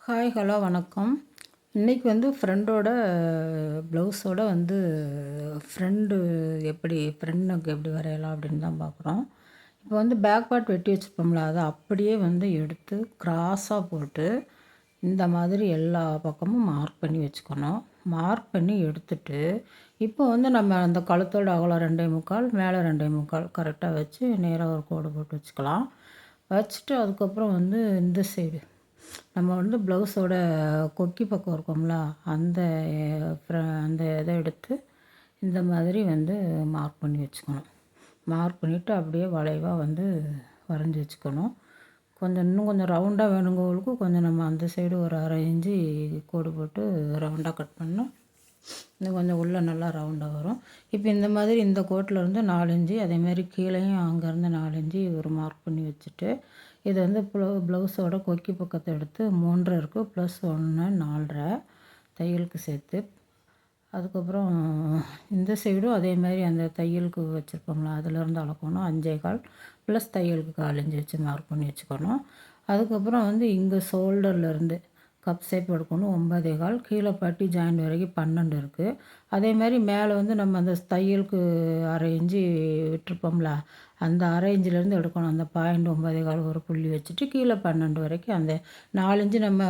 Hi hello வணக்கம். இன்றைக்கி வந்து ஃப்ரெண்டோட ப்ளவுஸோட வந்து ஃப்ரெண்டுக்கு எப்படி வரையலாம் அப்படின்னு தான் பார்க்குறோம். இப்போ வந்து பேக் பார்ட் வெட்டி வச்சுருப்போம்ல, அதை அப்படியே வந்து எடுத்து க்ராஸாக போட்டு இந்த மாதிரி எல்லா பக்கமும் மார்க் பண்ணி வச்சுக்கணும். மார்க் பண்ணி எடுத்துட்டு இப்போ வந்து நம்ம அந்த கழுத்தோட அகலம் 2.25 மேலே 2.25 கரெக்டாக வச்சு நேராக ஒரு கோடு போட்டு வச்சுக்கலாம். வச்சுட்டு அதுக்கப்புறம் வந்து இந்த சைடு நம்ம வந்து ப்ளவுஸோட கொக்கி பக்கம் இருக்கோம்ல, அந்த அந்த இதை எடுத்து இந்த மாதிரி வந்து மார்க் பண்ணி வச்சுக்கணும். மார்க் பண்ணிவிட்டு அப்படியே வளைவாக வந்து வரைஞ்சி வச்சுக்கணும். இன்னும் கொஞ்சம் ரவுண்டாக வேணுங்கவங்களுக்கு கொஞ்சம் நம்ம அந்த சைடு ஒரு 1/2 இன்ச்சு கோடு போட்டு ரவுண்டாக கட் பண்ணோம். இன்னும் கொஞ்சம் உள்ளே நல்லா ரவுண்டாக வரும். இப்போ இந்த மாதிரி இந்த கோட்டிலேருந்து 4 இன்ச்சு, அதேமாதிரி கீழேயும் அங்கேருந்து 4 இன்ச்சு ஒரு மார்க் பண்ணி வச்சுட்டு, இது வந்து ப்ளவுஸோட கொக்கி பக்கத்தை எடுத்து 3 இருக்குது ப்ளஸ் 1 4 தையலுக்கு சேர்த்து. அதுக்கப்புறம் இந்த சைடும் அதேமாதிரி அந்த தையலுக்கு வச்சுருப்போம்ல, அதுலேருந்து அளக்கணும் 5.25 ப்ளஸ் தையலுக்கு 4 இன்ச்சு வச்சு மார்க் பண்ணி வச்சுக்கணும். அதுக்கப்புறம் வந்து இங்கே ஷோல்டர்லேருந்து கப் ஷேப் எடுக்கணும் 9.25, கீழே பட்டி ஜாயிண்ட் வரைக்கும் 12 இருக்குது. அதேமாதிரி மேலே வந்து நம்ம அந்த தையலுக்கு 1/2 இன்ச்சு விட்டுருப்போம்ல, அந்த 1/2 இன்ச்சிலேருந்து எடுக்கணும். அந்த பாயிண்ட் 9.25 ஒரு புள்ளி வச்சுட்டு கீழே 12 வரைக்கும் அந்த 4 இன்ச்சு நம்ம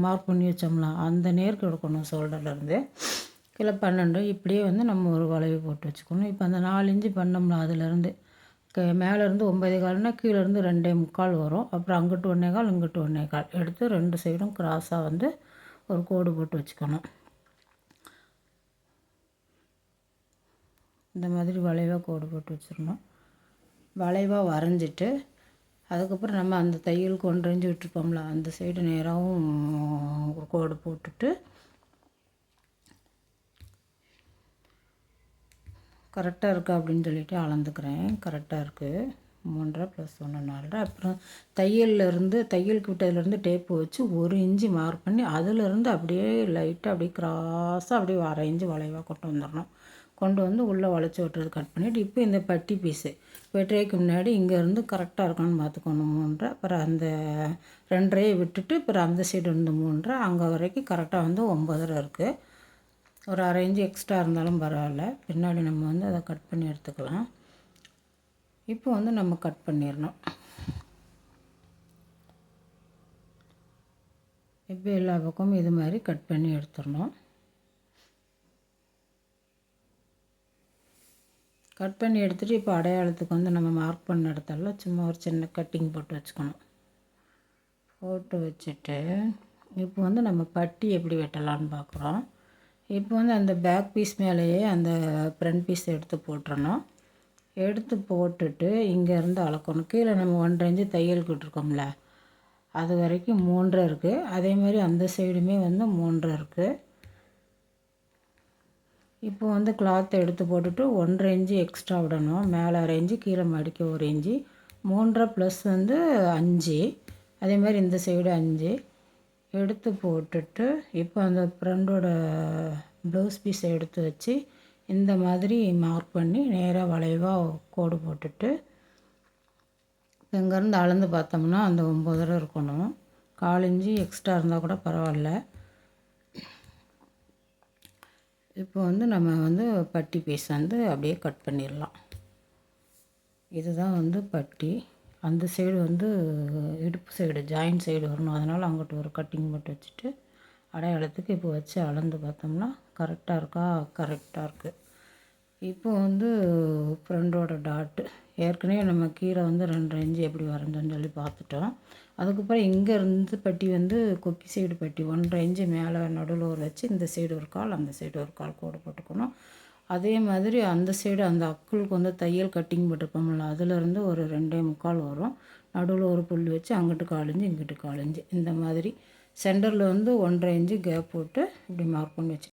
மார்க் பண்ணி வச்சோம்ல, அந்த நேருக்கு எடுக்கணும். ஷோல்டர்லேருந்து கீழே 12 இப்படியே வந்து நம்ம ஒரு வளைவு போட்டு வச்சுக்கணும். இப்போ அந்த 4 இன்ச்சு பண்ணோம்ல, அதுலேருந்து மேலேருந்து 9.25னா கீழேருந்து 2.25 வரும். அப்புறம் அங்கிட்டு 1.25 இங்கிட்டு 1.25 எடுத்து 2 சைடும் கிராஸாக வந்து ஒரு கோடு போட்டு வச்சுக்கணும். இந்த மாதிரி வளைவாக கோடு போட்டு வச்சிடணும். வளைவாக வரைஞ்சிட்டு அதுக்கப்புறம் நம்ம அந்த தையலுக்கு 1 இன்ச்சு விட்டுருப்போம்ல, அந்த சைடு நேராகவும் ஒரு கோடு போட்டுட்டு கரெக்டாக இருக்கா அப்படின்னு சொல்லிவிட்டு அளந்துக்கிறேன். கரெக்டாக இருக்குது. 3 + 1 4. அப்புறம் தையலுக்கு விட்டதுலேருந்து டேப்பு வச்சு 1 இன்ச்சு மார்க் பண்ணி அதிலேருந்து அப்படியே லைட்டாக அப்படியே கிராஸாக அப்படியே 1/2 இன்ச்சு வளைவாக கொண்டு வந்துடணும். கொண்டு வந்து உள்ளே வளைச்சி விட்டுறது கட் பண்ணிவிட்டு, இப்போ இந்த பட்டி பீஸு வெட்டுறதுக்கு முன்னாடி இங்கேருந்து கரெக்டாக இருக்கான்னு பார்த்துக்கணும் 3. அப்புறம் அந்த 2.5 விட்டுட்டு அப்புறம் அந்த சைடு இருந்து 3 அங்கே வரைக்கும் கரெக்டாக வந்து 9 இருக்குது. ஒரு 1/2 இன்ச்சு எக்ஸ்ட்ரா இருந்தாலும் பரவாயில்ல. பின்னாடி நம்ம வந்து அதை கட் பண்ணி எடுத்துக்கலாம். இப்போ வந்து நம்ம கட் பண்ணிடணும். இப்போ எல்லா பக்கமும் இது மாதிரி கட் பண்ணி எடுத்துடணும். கட் பண்ணி எடுத்துகிட்டு இப்போ அடையாளத்துக்கு வந்து நம்ம மார்க் பண்ண இடத்துல சும்மா ஒரு சின்ன கட்டிங் போட்டு வச்சுக்கணும். போட்டு வச்சுட்டு இப்போ வந்து நம்ம பட்டி எப்படி வெட்டலான்னு பார்க்குறோம். இப்போ வந்து அந்த பேக் பீஸ் மேலேயே அந்த ஃப்ரண்ட் பீஸ் எடுத்து போட்டுறணும். எடுத்து போட்டுட்டு இங்கேருந்து அளக்கணும். கீழே நம்ம 1/2 இன்ச்சு தையலுக்கு விட்டுருக்கோம்ல, அது வரைக்கும் 3 இருக்குது. அதேமாதிரி அந்த சைடுமே வந்து 3 இருக்குது. இப்போ வந்து கிளாத்தை எடுத்து போட்டுட்டு 1/2 இன்ச்சு எக்ஸ்ட்ரா விடணும். மேலே 1/2 இன்ச்சு, கீழே மடிக்க 1 இன்ச்சு, 3 ப்ளஸ் வந்து 5. அதேமாதிரி இந்த சைடு 5 எடுத்து போட்டுட்டு இப்போ அந்த ஃப்ரெண்டோட ப்ளவுஸ் பீஸை எடுத்து வச்சு இந்த மாதிரி மார்க் பண்ணி நேராக வளைவாக கோடு போட்டுட்டு இங்கேருந்து அளந்து பார்த்தோம்னா அந்த 9 இருக்கணும். 1/4 இன்ச்சு எக்ஸ்ட்ரா இருந்தால் கூட பரவாயில்ல. இப்போ வந்து நம்ம வந்து பட்டி பீஸ் வந்து அப்படியே கட் பண்ணிடலாம். இதுதான் வந்து பட்டி. அந்த சைடு வந்து இடுப்பு சைடு ஜாயிண்ட் சைடு வரணும். அதனால் அங்கிட்டு ஒரு கட்டிங் போட்டு வச்சுட்டு அடையாளத்துக்கு இப்போ வச்சு அளந்து பார்த்தோம்னா கரெக்டாக இருக்கா? கரெக்டாக இருக்குது. இப்போ வந்து ஃப்ரெண்டோட டாட்டு ஏற்கனவே நம்ம கீழே வந்து 2.5 இன்ச்சு எப்படி வரைஞ்சோன்னு சொல்லி பார்த்துட்டோம். அதுக்கப்புறம் இங்கே இருந்து பட்டி வந்து கொக்கி சைடு பட்டி 1/2 இன்ச்சு மேலே நடுவில் ஒரு வச்சு இந்த சைடு ஒரு கால் அந்த சைடு ஒரு கால் கோடு போட்டுக்கணும். அதே மாதிரி அந்த சைடு அந்த அக்குளுக்கு வந்து தையல் கட்டிங் போட்டுருப்போம்ல, அதுலேருந்து ஒரு 2.25 வரும். நடுவில் ஒரு புள்ளி வச்சு அங்கிட்டு 1/4 இன்ச்சு இங்கிட்டு 1/4 இன்ச்சு இந்த மாதிரி சென்டரில் வந்து 1/2 இன்ச்சு கேப் போட்டு இப்படி மார்க் பண்ணி வச்சு